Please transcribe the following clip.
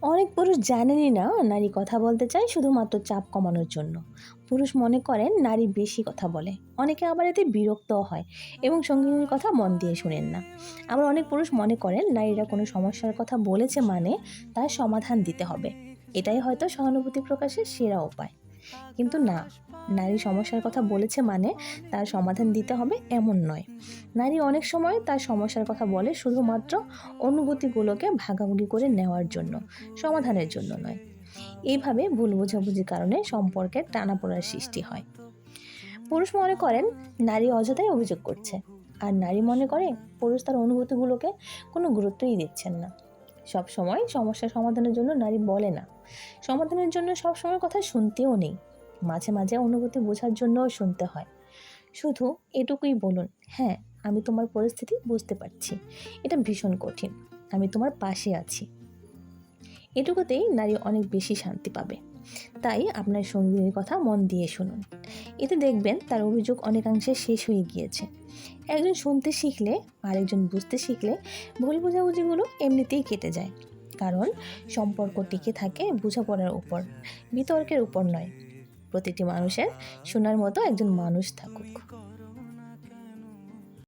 অনেক পুরুষ জানেনই না নারী কথা বলতে চায় শুধুমাত্র চাপ কমানোর জন্য। পুরুষ মনে করেন নারী বেশি কথা বলে, অনেকে আবার এতে বিরক্তও হয় এবং সঙ্গিনীর কথা মন দিয়ে শোনেন না। আবার অনেক পুরুষ মনে করেন নারীরা কোনো সমস্যার কথা বলেছে মানে তার সমাধান দিতে হবে, এটাই হয়তো সহানুভূতি প্রকাশের সেরা উপায়। কিন্তু না, নারী সমস্যার কথা বলেছে মানে তার সমাধান দিতে হবে এমন নয়। নারী অনেক সময় তার সমস্যার কথা বলে শুধুমাত্র অনুভূতিগুলোকে ভাগাভাগি করে নেওয়ার জন্য, সমাধানের জন্য নয়। এইভাবে ভুল বোঝাবুঝির কারণে সম্পর্কের টানাপোড়ার সৃষ্টি হয়। পুরুষ মনে করেন নারী অযথাই অভিযোগ করছে, আর নারী মনে করে পুরুষ তার অনুভূতিগুলোকে কোনো গুরুত্বই দিচ্ছেন না। সব সময় সমস্যা সমাধানের জন্য নারী বলে না, সমাধানের জন্য সব সময় কথা শুনতেও নেই। মাঝে মাঝে অনুভূতি বোঝার জন্যও শুনতে হয়। শুধু এটুকুই বলুন, হ্যাঁ আমি তোমার পরিস্থিতি বুঝতে পারছি, এটা ভীষণ কঠিন, আমি তোমার পাশে আছি। এটুকুতেই নারী অনেক বেশি শান্তি পাবে। তাই আপনার সঙ্গীর কথা মন দিয়ে শুনুন, এতে দেখবেন তার অভিযোগ অনেকাংশে শেষ হয়ে গিয়েছে। একজন শুনতে শিখলে আরেকজন বুঝতে শিখলে ভুল বোঝাবুঝিগুলো এমনিতেই কেটে যায়। কারণ সম্পর্ক টিকে থাকে বোঝাপড়ার উপর, বিতর্কের উপর নয়। প্রতিটি মানুষের শোনার মতো একজন মানুষ থাকুক।